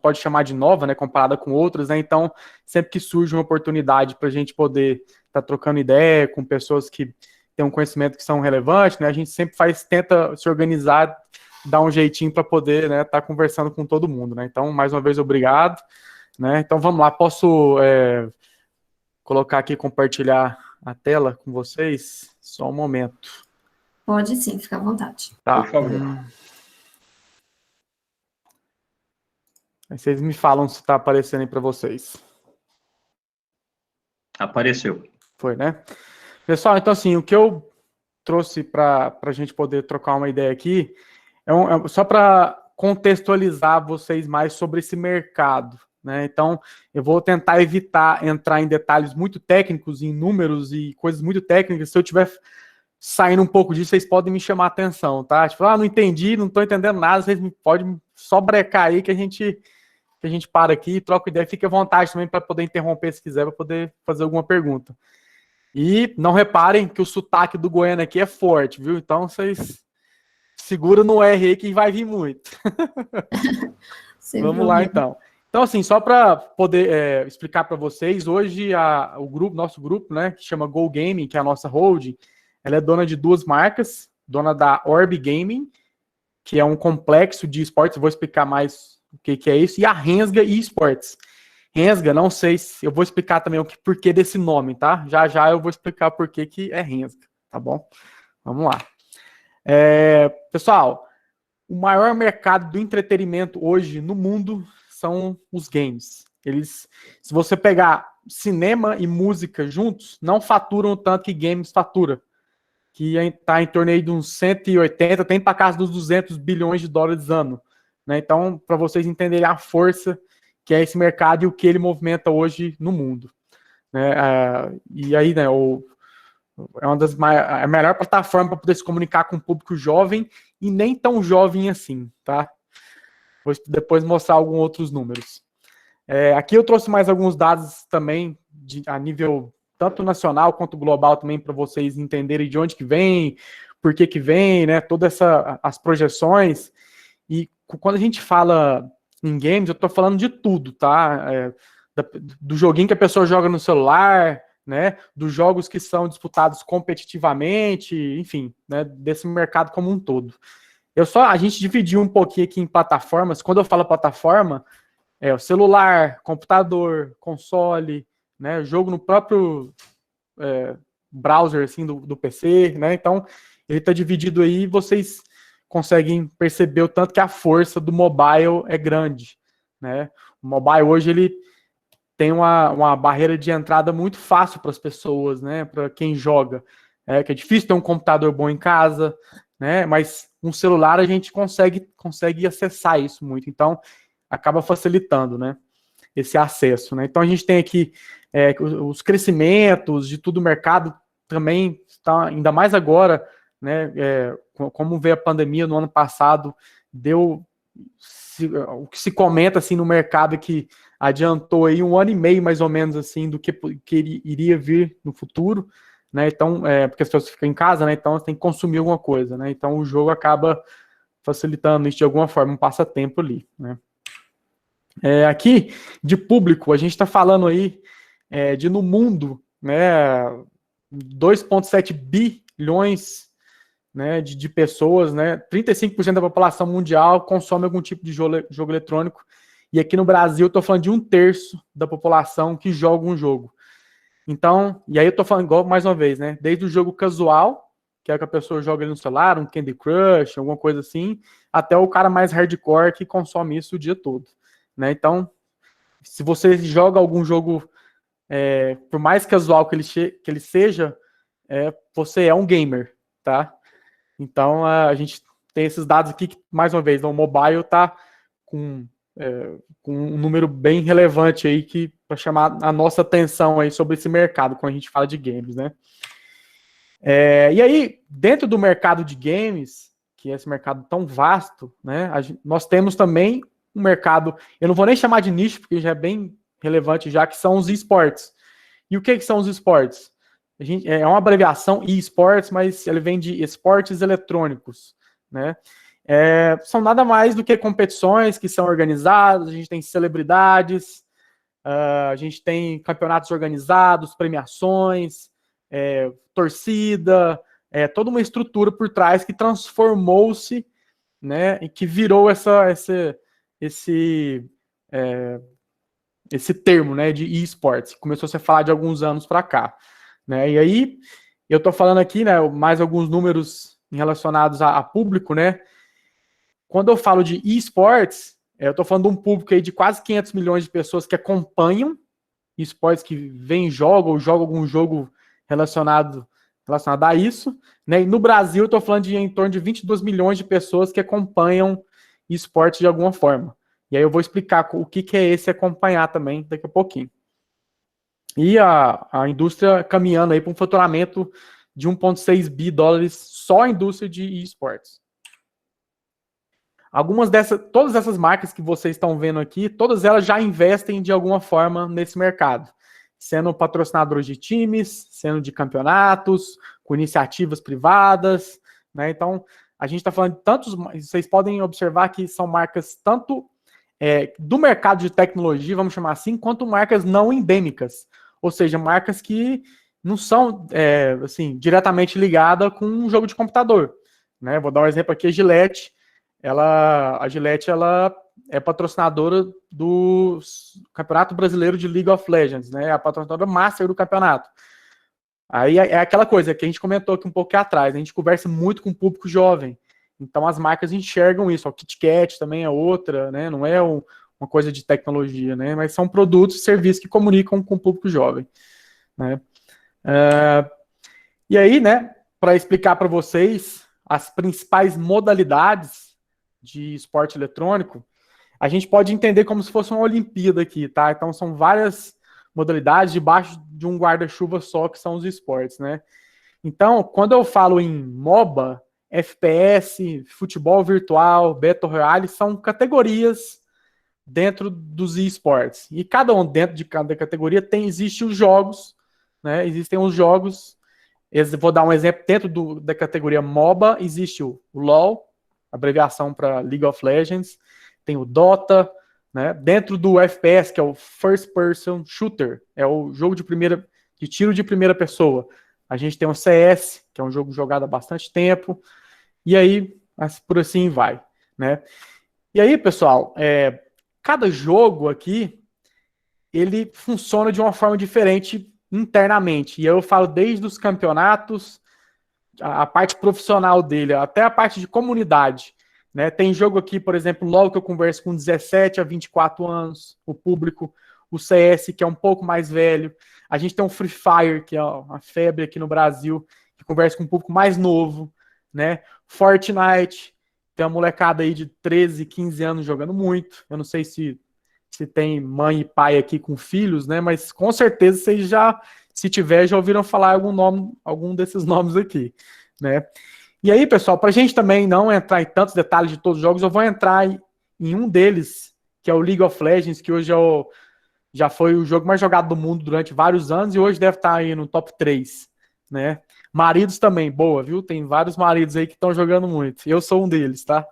pode chamar de nova, né, comparada com outras, né, então sempre que surge uma oportunidade para a gente poder estar trocando ideia com pessoas que têm um conhecimento que são relevantes, né, a gente sempre tenta se organizar, dar um jeitinho para poder, né, estar conversando com todo mundo, né, então mais uma vez obrigado, né, então vamos lá, posso colocar aqui, compartilhar a tela com vocês, só um momento. Pode sim, fica à vontade. Tá. Por favor. Aí vocês me falam se está aparecendo aí para vocês. Apareceu. Foi, né? Pessoal, então assim, o que eu trouxe para a gente poder trocar uma ideia aqui só para contextualizar vocês mais sobre esse mercado, né? Então, eu vou tentar evitar entrar em detalhes muito técnicos, em números e coisas muito técnicas. Se eu tiver saindo um pouco disso, vocês podem me chamar a atenção, tá? Tipo, não entendi, não estou entendendo nada, vocês podem só brecar aí que a gente para aqui e troca ideia. Fique à vontade também para poder interromper se quiser, para poder fazer alguma pergunta. E não reparem que o sotaque do Goiânia aqui é forte, viu? Então vocês seguram no R aí que vai vir muito. Vamos lá então. Então assim, só para poder explicar para vocês, hoje nosso grupo, né, que chama Go Gaming, que é a nossa holding, ela é dona de duas marcas, dona da Orb Gaming, que é um complexo de esportes, eu vou explicar mais o que é isso, e a Rensga eSports. Rensga, não sei se... Eu vou explicar também o porquê desse nome, tá? Já eu vou explicar por que é Rensga, tá bom? Vamos lá. Pessoal, o maior mercado do entretenimento hoje no mundo são os games. Se você pegar cinema e música juntos, não faturam o tanto que games fatura, que está em torno aí de uns 180, tem para casa dos 200 bilhões de dólares ano. Né? Então, para vocês entenderem a força que é esse mercado e o que ele movimenta hoje no mundo. Né? E aí, né, é a melhor plataforma para poder se comunicar com o público jovem e nem tão jovem assim, tá? Vou depois mostrar alguns outros números. Aqui eu trouxe mais alguns dados também a nível tanto nacional quanto global também para vocês entenderem de onde que vem, por que vem, né? Todas as projeções. E quando a gente fala em games, eu estou falando de tudo, tá? Do joguinho que a pessoa joga no celular, né? Dos jogos que são disputados competitivamente, enfim, né? Desse mercado como um todo. A gente dividiu um pouquinho aqui em plataformas. Quando eu falo plataforma, o celular, computador, console, né? Jogo no próprio browser assim do PC, né? Então ele está dividido aí. Vocês conseguem perceber o tanto que a força do mobile é grande, né? O mobile hoje ele tem uma barreira de entrada muito fácil para as pessoas, né? Para quem joga, que é difícil ter um computador bom em casa, né? Mas um celular a gente consegue acessar isso muito, então acaba facilitando, né? Esse acesso, né? Então a gente tem aqui os crescimentos de tudo o mercado também está ainda mais agora, né? Como veio a pandemia no ano passado, o que se comenta assim no mercado é que adiantou aí 1 ano e meio mais ou menos assim do que iria vir no futuro, né? Então, porque as pessoas ficam em casa, né? Então tem que consumir alguma coisa, né? Então o jogo acaba facilitando isso de alguma forma, um passatempo ali, né? Aqui de público, a gente está falando aí de no mundo, né? 2,7 bilhões, né, de pessoas, né, 35% da população mundial consome algum tipo de jogo eletrônico, e aqui no Brasil eu estou falando de 1/3 da população que joga um jogo. Então, e aí eu estou falando igual mais uma vez, né, desde o jogo casual, que é o que a pessoa joga no celular, um Candy Crush, alguma coisa assim, até o cara mais hardcore que consome isso o dia todo, né. Então, se você joga algum jogo, por mais casual que ele seja, você é um gamer, tá? Então, a gente tem esses dados aqui que, mais uma vez, o mobile está com um número bem relevante aí para chamar a nossa atenção aí sobre esse mercado, quando a gente fala de games, né? E aí, dentro do mercado de games, que é esse mercado tão vasto, né? Nós temos também um mercado, eu não vou nem chamar de nicho, porque já é bem relevante já, que são os esportes. E o que são os esportes? É uma abreviação eSports, mas ele vem de esportes eletrônicos, né? são nada mais do que competições que são organizadas, a gente tem celebridades, a gente tem campeonatos organizados, premiações, torcida, toda uma estrutura por trás que transformou-se, né, e que virou esse termo, né, de esportes, que começou a ser falado de alguns anos para cá, né, e aí eu estou falando aqui, né, mais alguns números relacionados a público, né. Quando eu falo de esportes, eu estou falando de um público aí de quase 500 milhões de pessoas que acompanham esportes, que vêm jogam ou jogam algum jogo relacionado a isso, né? E no Brasil eu estou falando de em torno de 22 milhões de pessoas que acompanham esportes de alguma forma. E aí eu vou explicar o que é esse acompanhar também daqui a pouquinho. E a indústria caminhando aí para um faturamento de 1,6 bi dólares só a indústria de esportes. Todas essas marcas que vocês estão vendo aqui, todas elas já investem de alguma forma nesse mercado, sendo patrocinadores de times, sendo de campeonatos, com iniciativas privadas, né? Então, a gente está falando de tantos. Vocês podem observar que são marcas tanto do mercado de tecnologia, vamos chamar assim, quanto marcas não endêmicas, ou seja, marcas que não são assim, diretamente ligadas com um jogo de computador, né? Vou dar um exemplo aqui, a Gillette. A Gillette é patrocinadora do Campeonato Brasileiro de League of Legends, né? É a patrocinadora master do campeonato. Aí é aquela coisa que a gente comentou aqui um pouco atrás, a gente conversa muito com o público jovem, então as marcas enxergam isso. O Kit Kat também é outra, né? Não é uma coisa de tecnologia, né? Mas são produtos e serviços que comunicam com o público jovem, né? E aí, né, para explicar para vocês as principais modalidades de esporte eletrônico, a gente pode entender como se fosse uma Olimpíada aqui, tá? Então são várias modalidades debaixo de um guarda-chuva só, que são os esportes, né? Então, quando eu falo em MOBA, FPS, futebol virtual, Battle Royale, são categorias dentro dos esportes. E cada um dentro de cada categoria existem os jogos, né? Existem os jogos. Vou dar um exemplo, dentro da categoria MOBA, existe o LoL, abreviação para League of Legends, tem o Dota, né? Dentro do FPS, que é o First Person Shooter, é o jogo de tiro de primeira pessoa. A gente tem o CS, que é um jogo jogado há bastante tempo, e aí, por assim vai, né? E aí, pessoal, cada jogo aqui, ele funciona de uma forma diferente internamente, e eu falo desde os campeonatos, a parte profissional dele, até a parte de comunidade, né? Tem jogo aqui, por exemplo, LoL, que eu converso com 17 a 24 anos, o público, o CS, que é um pouco mais velho, a gente tem o Free Fire, que é uma febre aqui no Brasil, que conversa com um público mais novo, né? Fortnite, tem uma molecada aí de 13, 15 anos jogando muito, eu não sei se tem mãe e pai aqui com filhos, né? Mas com certeza vocês se tiver, já ouviram falar algum desses nomes aqui, né? E aí, pessoal, para a gente também não entrar em tantos detalhes de todos os jogos, eu vou entrar em um deles, que é o League of Legends, que hoje já foi o jogo mais jogado do mundo durante vários anos e hoje deve estar aí no top 3, né? Maridos também, boa, viu? Tem vários maridos aí que estão jogando muito. Eu sou um deles, tá?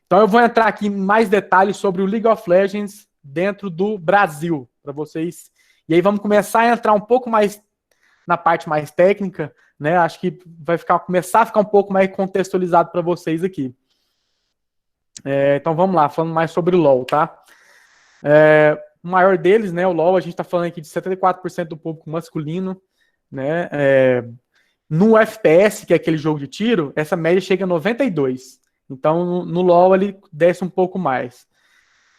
Então eu vou entrar aqui em mais detalhes sobre o League of Legends dentro do Brasil, para vocês. E aí vamos começar a entrar um pouco mais na parte mais técnica, né? Acho que vai começar a ficar um pouco mais contextualizado para vocês aqui. Então vamos lá, falando mais sobre o LoL, tá? O maior deles, né? O LoL, a gente está falando aqui de 74% do público masculino, né? No FPS, que é aquele jogo de tiro, essa média chega a 92%. Então, no LoL, ele desce um pouco mais.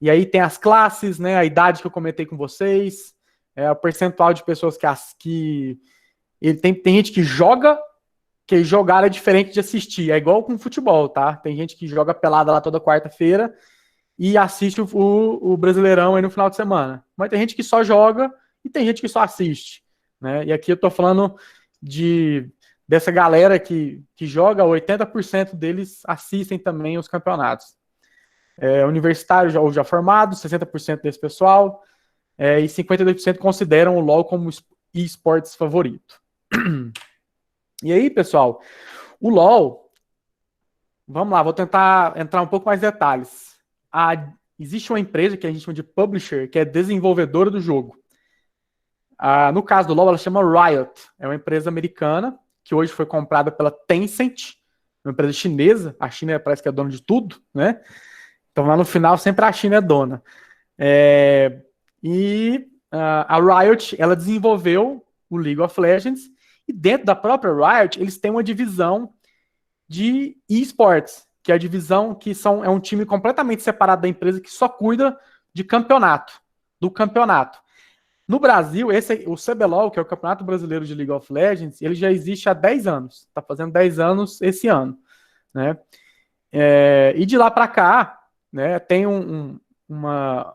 E aí tem as classes, né? A idade que eu comentei com vocês, o percentual de pessoas que tem gente que joga, que jogar é diferente de assistir. É igual com futebol, tá? Tem gente que joga pelada lá toda quarta-feira e assiste o Brasileirão aí no final de semana. Mas tem gente que só joga e tem gente que só assiste, né? E aqui eu tô falando dessa galera que joga, 80% deles assistem também os campeonatos. Universitários já formados, 60% desse pessoal, e 52% consideram o LoL como esportes favorito. E aí, pessoal, o LoL, Vamos lá, vou tentar entrar um pouco mais em detalhes. Existe uma empresa que a gente chama de publisher, que é desenvolvedora do jogo. No caso do LoL, ela chama Riot. É uma empresa americana que hoje foi comprada pela Tencent, uma empresa chinesa. A China parece que é dona de tudo, né? Então lá no final sempre a China é dona. A Riot, ela desenvolveu o League of Legends e dentro da própria Riot eles têm uma divisão de esports, que é a divisão que é um time completamente separado da empresa que só cuida de do campeonato. No Brasil, o CBLOL, que é o Campeonato Brasileiro de League of Legends, ele já existe há 10 anos. Está fazendo 10 anos esse ano, né? E de lá para cá, né, tem uma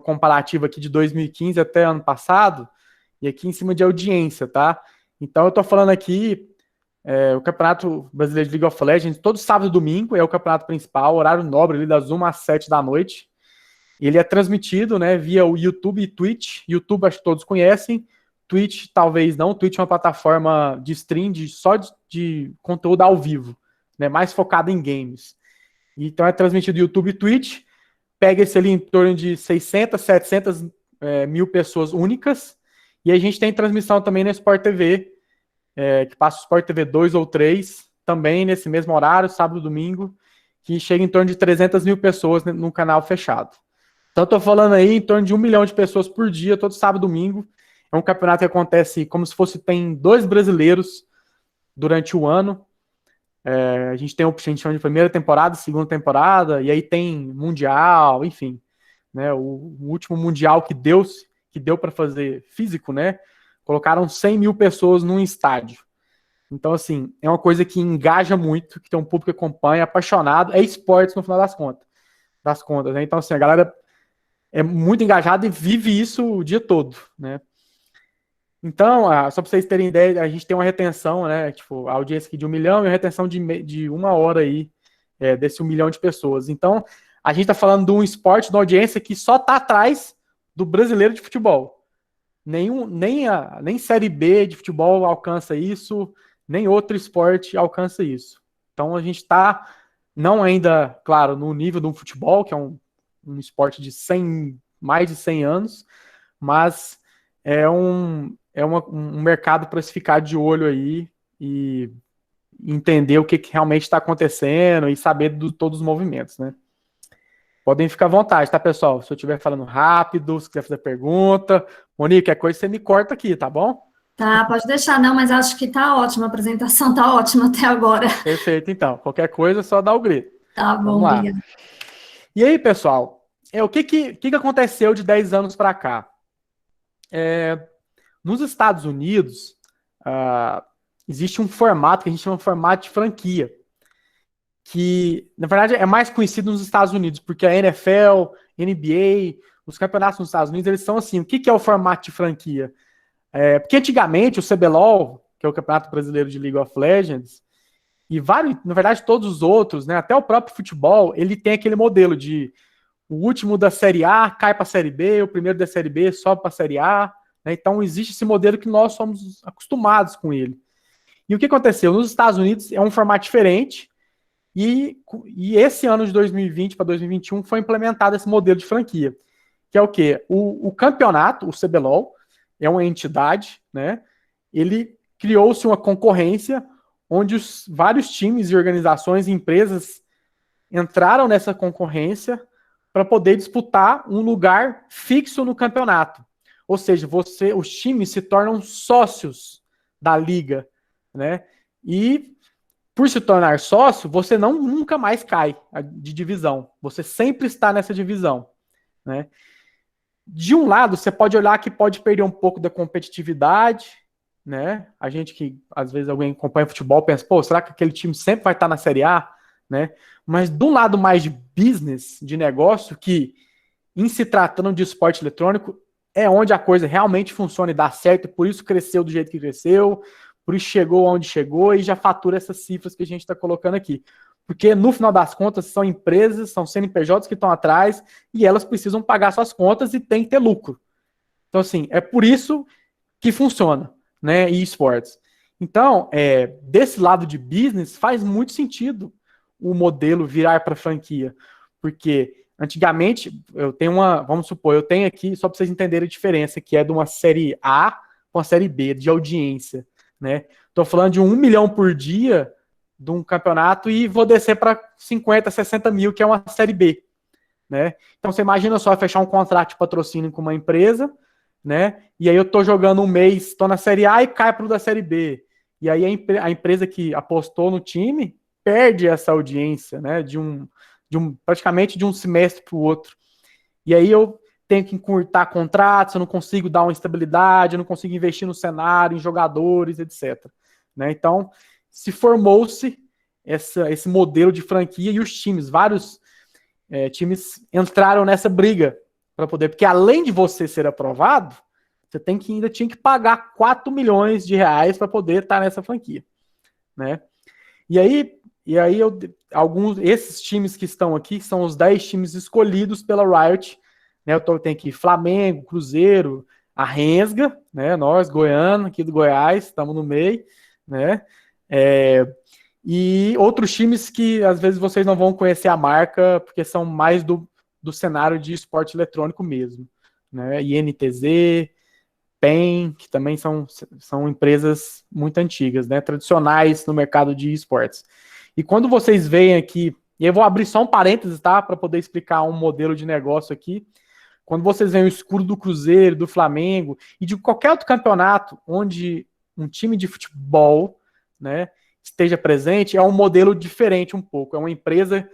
comparativa aqui de 2015 até ano passado, e aqui em cima de audiência, tá? Então eu tô falando aqui, o Campeonato Brasileiro de League of Legends, todo sábado e domingo é o campeonato principal, horário nobre, ali das 1 às 7 da noite. Ele é transmitido, né, via o YouTube e Twitch. YouTube acho que todos conhecem, Twitch talvez não. Twitch é uma plataforma de stream só de conteúdo ao vivo, né, mais focado em games. Então é transmitido YouTube e Twitch, pega-se ali em torno de 600, 700 mil pessoas únicas, e a gente tem transmissão também na Sport TV, que passa o Sport TV 2 ou 3, também nesse mesmo horário, sábado e domingo, que chega em torno de 300 mil pessoas no canal fechado. Então, estou falando aí em torno de 1 milhão de pessoas por dia, todo sábado e domingo. É um campeonato que acontece como se tem 2 brasileiros durante o ano. A gente tem o que a gente chama de primeira temporada, segunda temporada, e aí tem mundial, enfim. Né, o último mundial que deu para fazer físico, né? Colocaram 100 mil pessoas num estádio. Então, assim, é uma coisa que engaja muito, que tem um público que acompanha, apaixonado. É esportes no final das contas, né? Então, assim, a galera é muito engajada e vive isso o dia todo, né? Então, só para vocês terem ideia, a gente tem uma retenção, né? Tipo, a audiência aqui de 1 milhão e uma retenção de 1 hora aí, desse 1 milhão de pessoas. Então, a gente está falando de um esporte, de uma audiência que só está atrás do brasileiro de futebol. Nem Série B de futebol alcança isso, nem outro esporte alcança isso. Então, a gente está, não ainda, claro, no nível do futebol, que é um esporte de mais de 100 anos, mas é um mercado para se ficar de olho aí e entender o que realmente está acontecendo e saber de todos os movimentos, né? Podem ficar à vontade, tá, pessoal? Se eu estiver falando rápido, se quiser fazer pergunta, Monique, qualquer coisa você me corta aqui, tá bom? Tá, pode deixar, não, mas acho que tá ótima, a apresentação tá ótima até agora. Perfeito, então. Qualquer coisa, só dá o grito. Tá bom, Vamos lá. obrigada. E aí, pessoal, o que aconteceu de 10 anos para cá? Nos Estados Unidos, existe um formato que a gente chama de formato de franquia, que, na verdade, é mais conhecido nos Estados Unidos, porque a NFL, NBA, os campeonatos nos Estados Unidos, eles são assim. O que é o formato de franquia? Porque antigamente o CBLOL, que é o Campeonato Brasileiro de League of Legends, e vários, na verdade, todos os outros, né, até o próprio futebol, ele tem aquele modelo de o último da Série A cai para a Série B, o primeiro da Série B sobe para a Série A, né? Então existe esse modelo que nós somos acostumados com ele. E o que aconteceu? Nos Estados Unidos é um formato diferente, e esse ano de 2020 para 2021 foi implementado esse modelo de franquia, que é o quê? O campeonato, o CBLOL, é uma entidade, né? Ele criou-se uma concorrência onde vários times e organizações e empresas entraram nessa concorrência para poder disputar um lugar fixo no campeonato. Ou seja, os times se tornam sócios da liga, né? E por se tornar sócio, você nunca mais cai de divisão. Você sempre está nessa divisão, né? De um lado, você pode olhar que pode perder um pouco da competitividade, né? A gente que, às vezes, alguém acompanha futebol pensa, pô, será que aquele time sempre vai estar na Série A, né? Mas de um lado mais de business, de negócio, que em se tratando de esporte eletrônico, é onde a coisa realmente funciona e dá certo, e por isso cresceu do jeito que cresceu, por isso chegou onde chegou e já fatura essas cifras que a gente está colocando aqui. Porque, no final das contas, são empresas, são CNPJs que estão atrás e elas precisam pagar suas contas e tem que ter lucro. Então, assim, é por isso que funciona, né, e esportes. Então, desse lado de business, faz muito sentido o modelo virar para franquia? Porque antigamente, vamos supor, eu tenho aqui, só para vocês entenderem a diferença, que é de uma série A para uma série B, de audiência, né? Estou falando de 1 milhão por dia de um campeonato e vou descer para 50, 60 mil, que é uma série B, né? Então você imagina só fechar um contrato de patrocínio com uma empresa, né? E aí eu tô jogando um mês, tô na série A e cai pro da série B. E aí a empresa que apostou no time perde essa audiência, né? Praticamente de um semestre para o outro. E aí eu tenho que encurtar contratos, eu não consigo dar uma estabilidade, eu não consigo investir no cenário, em jogadores, etc. Né? Então, se formou-se esse modelo de franquia e os times, vários times entraram nessa briga para poder, porque além de você ser aprovado, você ainda tinha que pagar 4 milhões de reais para poder estar nessa franquia, né? E aí esses times que estão aqui são os 10 times escolhidos pela Riot, né? Tem aqui Flamengo, Cruzeiro, a Rensga, né? Nós, Goiano, aqui do Goiás, estamos no meio, né? E outros times que às vezes vocês não vão conhecer a marca, porque são mais do cenário de esporte eletrônico mesmo, né? INTZ, PEN, que também são empresas muito antigas, né? Tradicionais no mercado de esportes. E quando vocês veem aqui, e eu vou abrir só um parênteses, tá? Para poder explicar um modelo de negócio aqui. Quando vocês veem o escudo do Cruzeiro, do Flamengo e de qualquer outro campeonato onde um time de futebol, né, esteja presente, é um modelo diferente um pouco. É uma empresa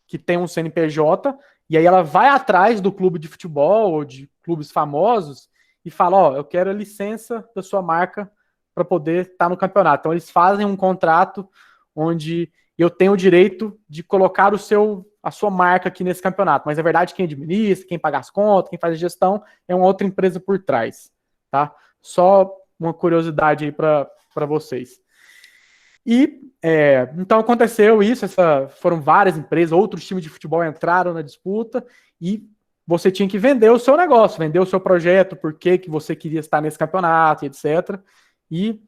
que tem um CNPJ e aí ela vai atrás do clube de futebol ou de clubes famosos e fala, eu quero a licença da sua marca para poder estar no campeonato. Então eles fazem um contrato onde eu tenho o direito de colocar a sua marca aqui nesse campeonato. Mas, na verdade, quem administra, quem paga as contas, quem faz a gestão, é uma outra empresa por trás, tá? Só uma curiosidade aí para vocês. E, então, aconteceu isso, foram várias empresas, outros times de futebol entraram na disputa e você tinha que vender o seu negócio, vender o seu projeto, por que você queria estar nesse campeonato, etc. E,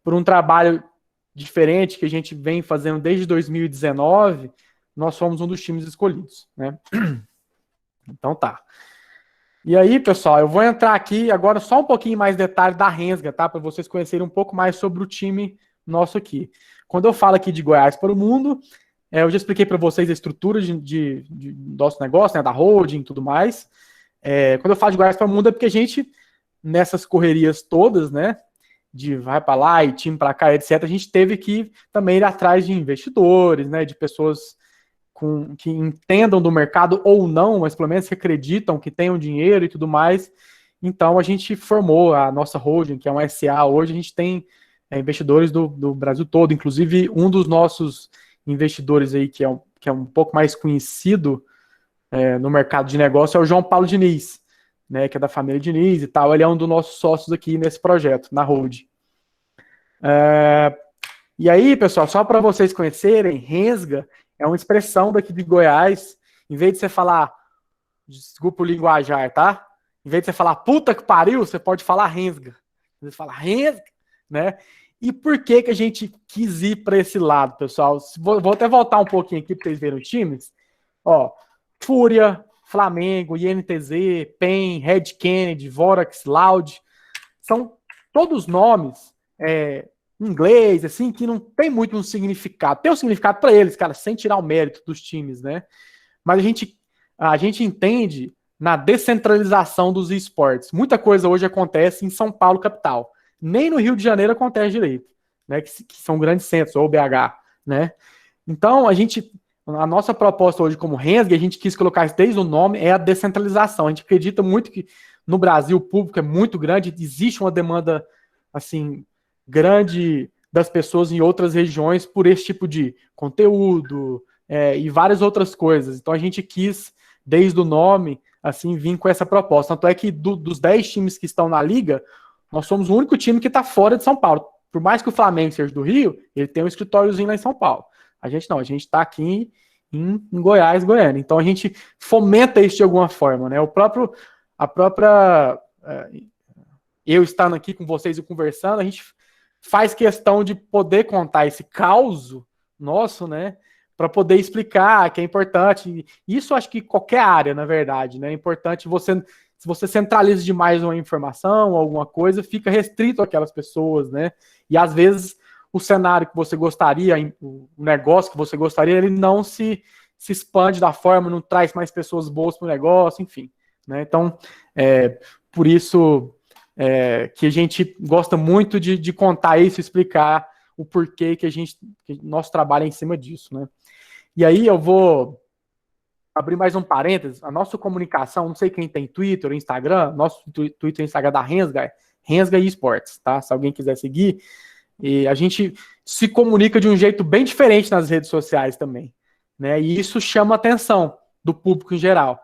por um trabalho diferente que a gente vem fazendo desde 2019, nós fomos um dos times escolhidos, né? Então tá. E aí, pessoal, eu vou entrar aqui agora só um pouquinho mais detalhe da Rensga, tá? Para vocês conhecerem um pouco mais sobre o time nosso aqui. Quando eu falo aqui de Goiás para o mundo, eu já expliquei para vocês a estrutura de nosso negócio, né? Da holding e tudo mais. Quando eu falo de Goiás para o mundo é porque a gente, nessas correrias todas, né? De vai para lá e time para cá, etc., a gente teve que também ir atrás de investidores, né, de pessoas que entendam do mercado ou não, mas pelo menos que acreditam, que tenham dinheiro e tudo mais. Então a gente formou a nossa holding, que é uma SA. Hoje a gente tem investidores do Brasil todo, inclusive um dos nossos investidores aí, que é um pouco mais conhecido no mercado de negócio, é o João Paulo Diniz, né, que é da família Diniz e tal. Ele é um dos nossos sócios aqui nesse projeto, na Hold. E aí, pessoal, só para vocês conhecerem, Rensga é uma expressão daqui de Goiás. Em vez de você falar, desculpa o linguajar, tá? Em vez de você falar puta que pariu, você pode falar Rensga. Você fala Rensga, né? E por que a gente quis ir para esse lado, pessoal? Vou até voltar um pouquinho aqui para vocês verem os times. Fúria, Flamengo, INTZ, PEN, Red Kennedy, Vorax, Loud, são todos nomes em inglês, assim, que não tem muito um significado. Tem um significado para eles, cara, sem tirar o mérito dos times, né? Mas a gente entende na descentralização dos esportes. Muita coisa hoje acontece em São Paulo, capital. Nem no Rio de Janeiro acontece direito, né? Que são grandes centros, ou BH, né? Então, a nossa proposta hoje como Rensga, a gente quis colocar isso desde o nome, é a descentralização. A gente acredita muito que no Brasil o público é muito grande, existe uma demanda assim grande das pessoas em outras regiões por esse tipo de conteúdo e várias outras coisas. Então a gente quis, desde o nome, assim, vir com essa proposta. Tanto é que dos 10 times que estão na liga, nós somos o único time que está fora de São Paulo. Por mais que o Flamengo seja do Rio, ele tem um escritóriozinho lá em São Paulo. A gente não, a gente está aqui em Goiás, Goiânia. Então a gente fomenta isso de alguma forma, né? Eu estando aqui com vocês e conversando, a gente faz questão de poder contar esse caos nosso, né? para poder explicar que é importante. Isso acho que qualquer área, na verdade, né? É importante se você centraliza demais uma informação, alguma coisa, fica restrito àquelas pessoas, né? E às vezes o cenário que você gostaria, o negócio que você gostaria, ele não se expande da forma, não traz mais pessoas boas para o negócio, enfim. Né? Então, por isso que a gente gosta muito de contar isso, explicar o porquê que nosso trabalho é em cima disso. Né? E aí eu vou abrir mais um parênteses. A nossa comunicação, não sei quem tem Twitter ou Instagram, nosso Twitter e Instagram da Rensga é Rensga Esports, tá? Se alguém quiser seguir. E a gente se comunica de um jeito bem diferente nas redes sociais também. Né? E isso chama a atenção do público em geral.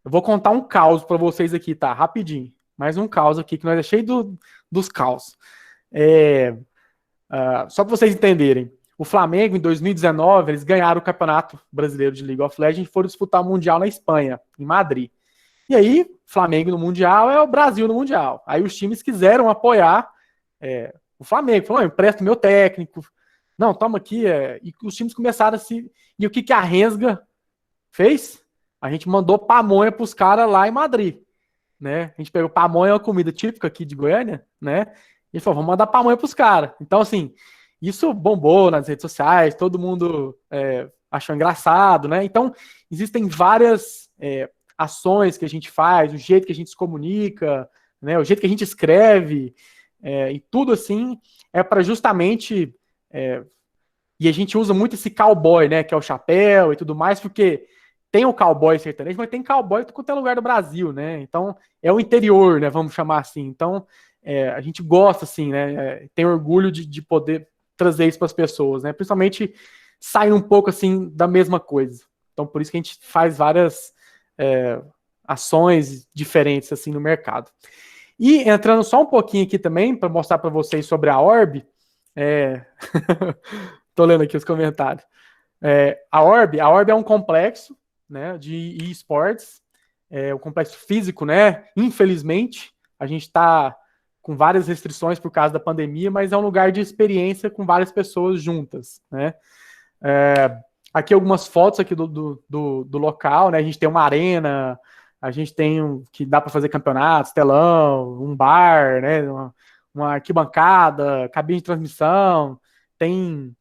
Eu vou contar um caos para vocês aqui, tá? Rapidinho. Mais um caos aqui, que nós é cheio dos caos. Só para vocês entenderem. O Flamengo, em 2019, eles ganharam o Campeonato Brasileiro de League of Legends e foram disputar o Mundial na Espanha, em Madrid. E aí, Flamengo no Mundial é o Brasil no Mundial. Aí os times quiseram apoiar o Flamengo. Falou, empresta o meu técnico. Não, toma aqui. E os times começaram a se... E o que a Rensga fez? A gente mandou pamonha para os caras lá em Madrid. Né? A gente pegou pamonha, uma comida típica aqui de Goiânia, né? E falou, vamos mandar pamonha para os caras. Então, assim, isso bombou nas redes sociais, todo mundo achou engraçado, né? Então, existem várias ações que a gente faz, o jeito que a gente se comunica, né? O jeito que a gente escreve, e tudo assim é para justamente... e a gente usa muito esse cowboy, né? Que é o chapéu e tudo mais, porque tem o cowboy sertanejo, mas tem cowboy em qualquer lugar do Brasil, né? Então, é o interior, né? Vamos chamar assim. Então, a gente gosta, assim, né? Tem orgulho de poder trazer isso para as pessoas, né? Principalmente sair um pouco, assim, da mesma coisa. Então, por isso que a gente faz várias ações diferentes, assim, no mercado. E entrando só um pouquinho aqui também, para mostrar para vocês sobre a Orb, tô lendo aqui os comentários. A Orb é um complexo, né, de esportes, um complexo físico, né? Infelizmente, a gente está com várias restrições por causa da pandemia, mas é um lugar de experiência com várias pessoas juntas, né? Aqui algumas fotos aqui do local, né? A gente tem uma arena, a gente tem que dá para fazer campeonatos, telão, um bar, né? Uma arquibancada, cabine de transmissão, tem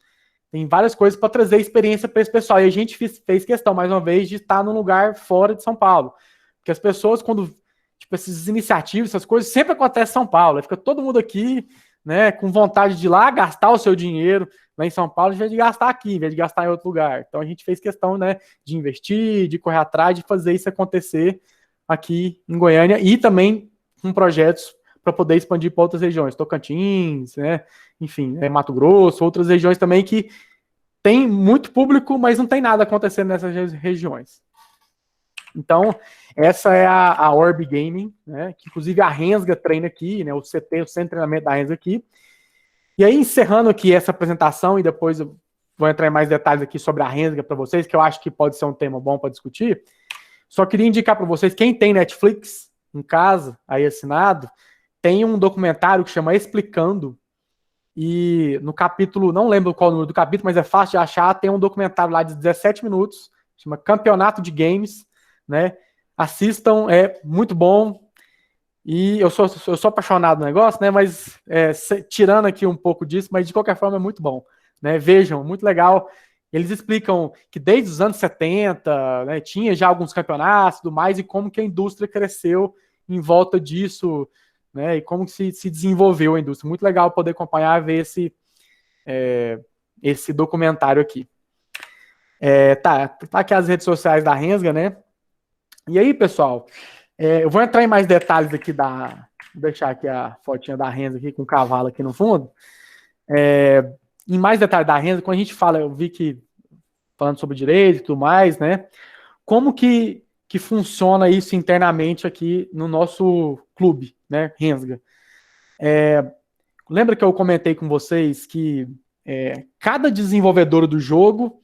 várias coisas para trazer experiência para esse pessoal. E a gente fez questão, mais uma vez, de estar num lugar fora de São Paulo. Porque as pessoas, quando... Tipo, essas iniciativas, essas coisas, sempre acontecem em São Paulo. Aí fica todo mundo aqui, né, com vontade de ir lá gastar o seu dinheiro lá em São Paulo, em vez de gastar aqui, em vez de gastar em outro lugar. Então a gente fez questão, né, de investir, de correr atrás, de fazer isso acontecer aqui em Goiânia e também com projetos para poder expandir para outras regiões, Tocantins, né, enfim, Mato Grosso, outras regiões também que tem muito público, mas não tem nada acontecendo nessas regiões. Então, essa é a Orb Gaming, né, que inclusive a Rensga treina aqui, né, o CT, o Centro de Treinamento da Rensga aqui. E aí, encerrando aqui essa apresentação, e depois eu vou entrar em mais detalhes aqui sobre a Rensga para vocês, que eu acho que pode ser um tema bom para discutir. Só queria indicar para vocês, quem tem Netflix em casa, aí assinado, tem um documentário que chama Explicando, e no capítulo, não lembro qual o número do capítulo, mas é fácil de achar, tem um documentário lá de 17 minutos, chama Campeonato de Games, né? Assistam, é muito bom. E eu sou apaixonado no negócio, né? Mas tirando aqui um pouco disso, mas de qualquer forma é muito bom, né? Vejam, muito legal. Eles explicam que desde os anos 70, né, tinha já alguns campeonatos e tudo mais, e como que a indústria cresceu em volta disso, né? E como que se desenvolveu a indústria. Muito legal poder acompanhar e ver esse documentário aqui. Tá aqui as redes sociais da Rensga, né? E aí, pessoal, eu vou entrar em mais detalhes aqui vou deixar aqui a fotinha da Rensga aqui com o cavalo aqui no fundo. Em mais detalhes da Rensga, quando a gente fala, eu vi que falando sobre direito e tudo mais, né? Como que funciona isso internamente aqui no nosso clube, né? Rensga. Lembra que eu comentei com vocês que cada desenvolvedor do jogo,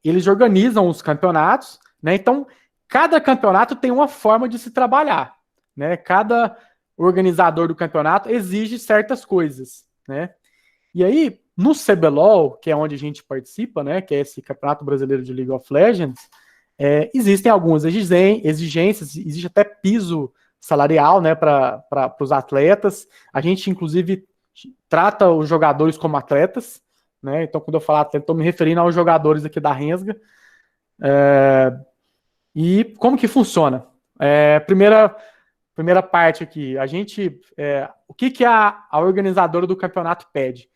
eles organizam os campeonatos, né? Então, cada campeonato tem uma forma de se trabalhar, né? Cada organizador do campeonato exige certas coisas, né? E aí, No CBLOL, que é onde a gente participa, né, que é esse Campeonato Brasileiro de League of Legends, existem algumas exigências, existe até piso salarial, né, para os atletas. A gente, inclusive, trata os jogadores como atletas, né? Então, quando eu falar atleta, estou me referindo aos jogadores aqui da Rensga. E como que funciona? Primeira parte aqui, o que a organizadora do campeonato pede?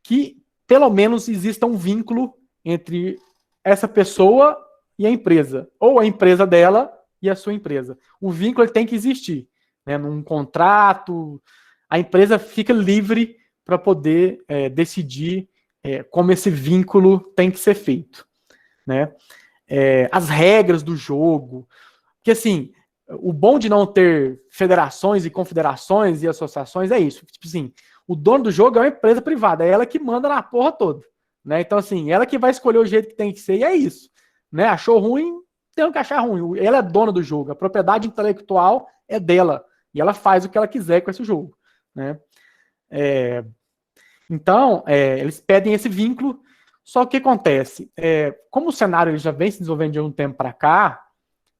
Que pelo menos exista um vínculo entre essa pessoa e a empresa, ou a empresa dela e a sua empresa. O vínculo ele tem que existir, né? Num contrato, a empresa fica livre para poder decidir como esse vínculo tem que ser feito, né? As regras do jogo, que assim, o bom de não ter federações e confederações e associações é isso. Tipo assim, o dono do jogo é uma empresa privada, é ela que manda na porra toda, né? Então assim, ela que vai escolher o jeito que tem que ser e é isso, né? Achou ruim, tem que achar ruim. Ela é dona do jogo, a propriedade intelectual é dela e ela faz o que ela quiser com esse jogo, né? Então, eles pedem esse vínculo. Só que o que acontece? Como o cenário ele já vem se desenvolvendo de um tempo para cá,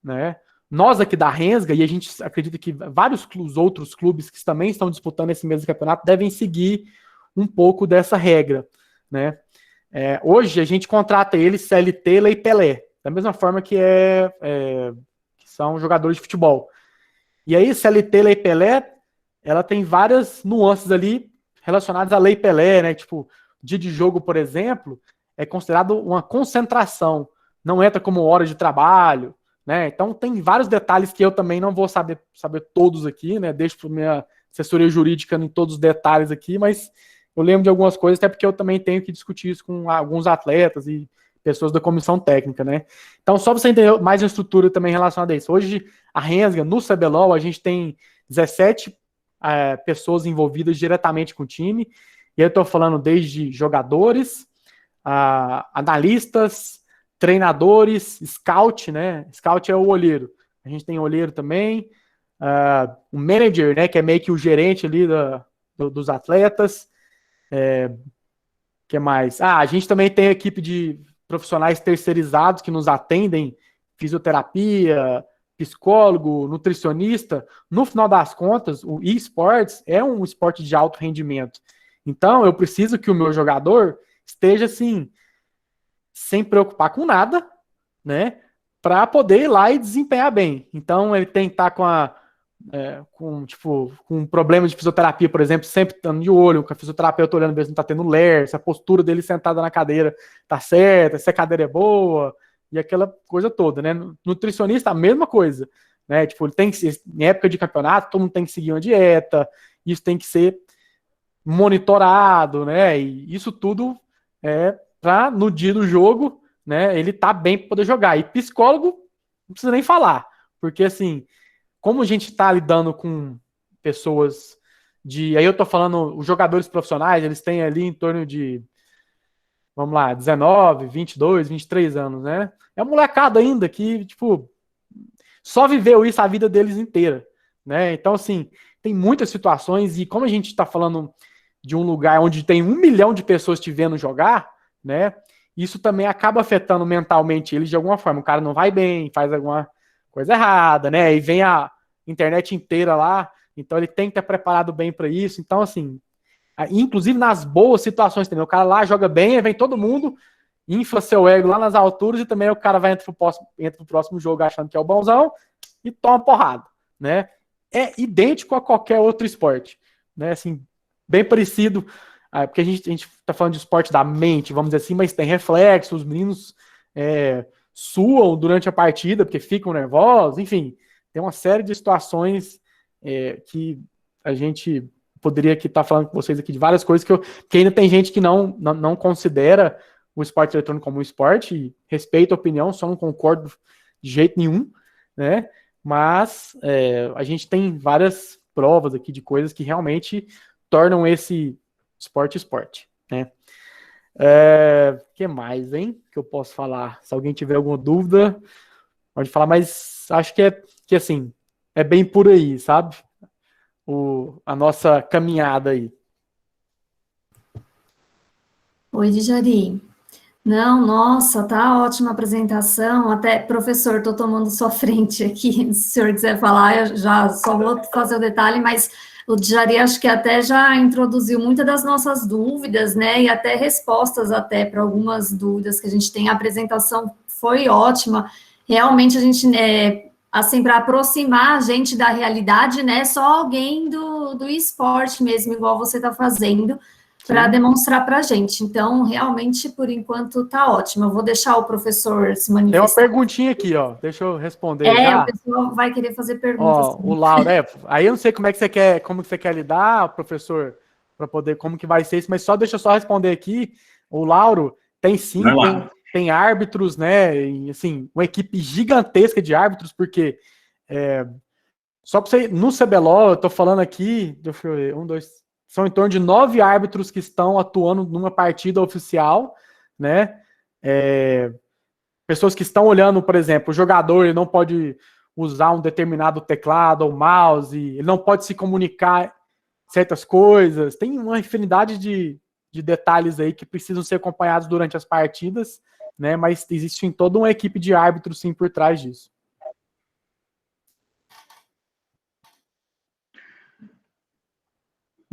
né? Nós aqui da Rensga, e a gente acredita que vários outros clubes que também estão disputando esse mesmo campeonato devem seguir um pouco dessa regra, né? Hoje a gente contrata eles CLT, Lei Pelé, da mesma forma que são jogadores de futebol. E aí, CLT, Lei Pelé, ela tem várias nuances ali relacionadas à Lei Pelé, né? Tipo, dia de jogo, por exemplo, é considerado uma concentração, não entra como hora de trabalho, né? Então tem vários detalhes que eu também não vou saber todos aqui, né? Deixo para minha assessoria jurídica em todos os detalhes aqui, mas eu lembro de algumas coisas, até porque eu também tenho que discutir isso com alguns atletas e pessoas da comissão técnica, né? Então, só para você entender mais uma estrutura também relacionada a isso. Hoje, a Rensga, no CBLOL, a gente tem 17 pessoas envolvidas diretamente com o time, e eu estou falando desde jogadores, analistas, treinadores, scout, né? Scout é o olheiro. A gente tem olheiro também, um manager, né? Que é meio que o gerente ali dos atletas. Que mais? A gente também tem a equipe de profissionais terceirizados que nos atendem, fisioterapia, psicólogo, nutricionista. No final das contas, o eSports é um esporte de alto rendimento. Então, eu preciso que o meu jogador esteja assim, sem preocupar com nada, né? Para poder ir lá e desempenhar bem. Então, ele tem que estar com um problema de fisioterapia, por exemplo, sempre estando de olho, com a fisioterapeuta olhando ver se não está tendo ler, se a postura dele sentada na cadeira tá certa, se a cadeira é boa, e aquela coisa toda, né? Nutricionista, a mesma coisa, né? Tipo, ele tem que ser, em época de campeonato, todo mundo tem que seguir uma dieta, isso tem que ser monitorado, né? E isso tudo para no dia do jogo, né? Ele tá bem para poder jogar. E psicólogo, não precisa nem falar, porque assim, como a gente está lidando com pessoas aí eu tô falando, os jogadores profissionais, eles têm ali em torno de, vamos lá, 19, 22, 23 anos, né? É uma molecada ainda que, tipo, só viveu isso a vida deles inteira, né? Então, assim, tem muitas situações e como a gente está falando de um lugar onde tem 1 milhão de pessoas te vendo jogar, né? Isso também acaba afetando mentalmente eles de alguma forma. O cara não vai bem, faz alguma coisa errada, né? E vem a internet inteira lá, então ele tem que estar preparado bem para isso. Então, assim, inclusive nas boas situações também, o cara lá joga bem, vem todo mundo, infla seu ego lá nas alturas e também o cara vai entrar pro próximo jogo achando que é o bonzão e toma porrada, né? É idêntico a qualquer outro esporte, né? Assim, bem parecido, porque a gente tá falando de esporte da mente, vamos dizer assim, mas tem reflexo, os meninos suam durante a partida porque ficam nervosos, enfim, tem uma série de situações que a gente poderia aqui estar falando com vocês aqui de várias coisas que ainda tem gente que não considera o esporte eletrônico como um esporte, e respeito a opinião, só não concordo de jeito nenhum, né? Mas a gente tem várias provas aqui de coisas que realmente tornam esse esporte, né? Que mais, hein? Que eu posso falar? Se alguém tiver alguma dúvida, pode falar, mas acho que assim, é bem por aí, sabe? A nossa caminhada aí. Oi, Djari. Não, nossa, tá ótima a apresentação. Até, professor, estou tomando sua frente aqui. Se o senhor quiser falar, eu já só vou fazer o detalhe, mas o Djari acho que até já introduziu muitas das nossas dúvidas, né? E até respostas até para algumas dúvidas que a gente tem. A apresentação foi ótima. Realmente a gente, assim, para aproximar a gente da realidade, né? Só alguém do esporte mesmo, igual você está fazendo, para demonstrar para a gente. Então, realmente, por enquanto, está ótimo. Eu vou deixar o professor se Tem uma manifestar. perguntinha aqui, ó. Deixa eu responder O já. pessoal vai querer fazer perguntas Ó, o também. Lauro, aí eu não sei como que você quer lidar, professor, para poder, como que vai ser isso, mas deixa eu só responder aqui. O Lauro tem sim, Vai lá. tem árbitros, né? E, assim, uma equipe gigantesca de árbitros, porque só para você, no CBLOL, eu tô falando aqui, deixa eu ver, são em torno de 9 árbitros que estão atuando numa partida oficial, né? Pessoas que estão olhando, por exemplo, o jogador ele não pode usar um determinado teclado ou mouse, ele não pode se comunicar certas coisas, tem uma infinidade de detalhes aí que precisam ser acompanhados durante as partidas, né? Mas existe toda uma equipe de árbitros sim por trás disso.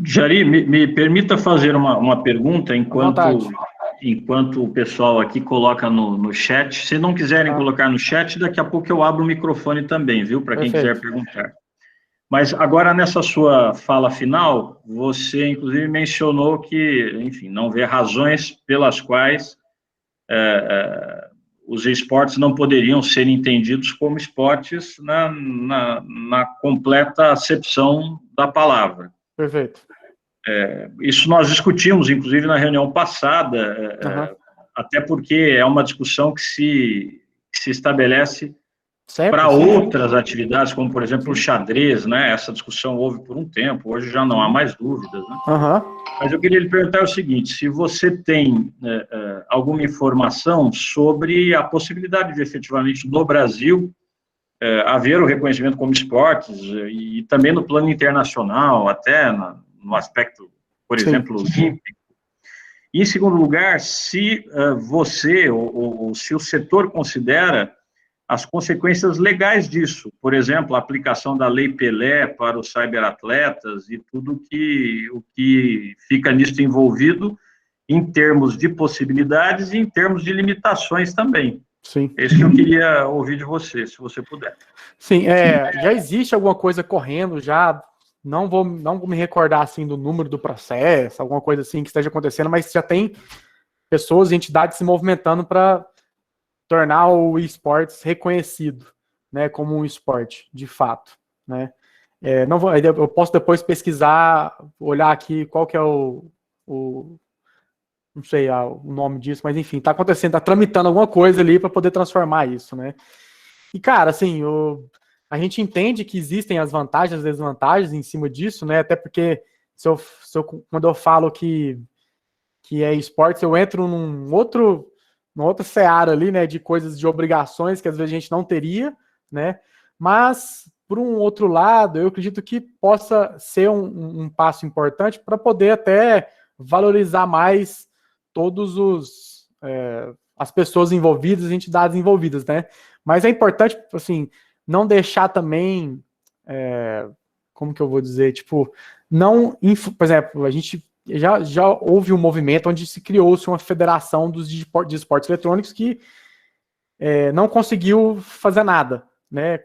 Jari, me permita fazer uma pergunta enquanto o pessoal aqui coloca no chat. Se não quiserem colocar no chat, daqui a pouco eu abro o microfone também, viu? Para quem quiser perguntar. Mas agora, nessa sua fala final, você inclusive mencionou que, enfim, não vê razões pelas quais os esportes não poderiam ser entendidos como esportes na completa acepção da palavra. Perfeito. Isso nós discutimos, inclusive, na reunião passada, até porque é uma discussão que se estabelece para outras atividades, como, por exemplo, o xadrez, né? Essa discussão houve por um tempo, hoje já não há mais dúvidas, né? Mas eu queria lhe perguntar o seguinte, se você tem alguma informação sobre a possibilidade de, efetivamente, no Brasil, haver o reconhecimento como esportes, e também no plano internacional, até no aspecto, por exemplo, olímpico. E, em segundo lugar, se você, ou se o setor considera as consequências legais disso, por exemplo, a aplicação da Lei Pelé para os cyberatletas e tudo o que fica nisso envolvido em termos de possibilidades e em termos de limitações também. Sim. É isso que eu queria ouvir de você, se você puder. Sim, já existe alguma coisa correndo, já não vou me recordar assim do número do processo, alguma coisa assim que esteja acontecendo, mas já tem pessoas e entidades se movimentando para tornar o esportes reconhecido, né, como um esporte, de fato, né? Eu posso depois pesquisar, olhar aqui qual que é não sei o nome disso, mas enfim, tá acontecendo, tá tramitando alguma coisa ali para poder transformar isso, né? E, cara, assim, a gente entende que existem as vantagens e as desvantagens em cima disso, né? Até porque quando eu falo que é esportes, eu entro numa outra seara ali, né? De coisas, de obrigações que às vezes a gente não teria, né? Mas, por um outro lado, eu acredito que possa ser um passo importante para poder até valorizar mais todos as pessoas envolvidas, as entidades envolvidas, né? Mas é importante, assim, não deixar também, como que eu vou dizer, tipo, não, por exemplo, a gente já houve um movimento onde se criou-se uma federação de esportes eletrônicos que não conseguiu fazer nada, né?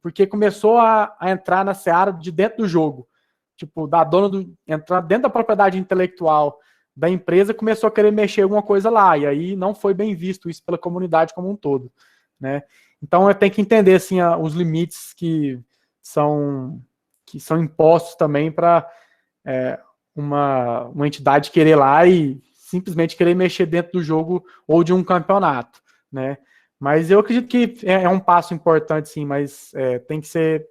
Porque começou a entrar na seara de dentro do jogo, tipo, entrar dentro da propriedade intelectual da empresa, começou a querer mexer alguma coisa lá, e aí não foi bem visto isso pela comunidade como um todo, né? Então eu tenho que entender assim os limites que são impostos também para uma entidade querer ir lá e simplesmente querer mexer dentro do jogo ou de um campeonato, né? Mas eu acredito que é um passo importante, sim, mas tem que ser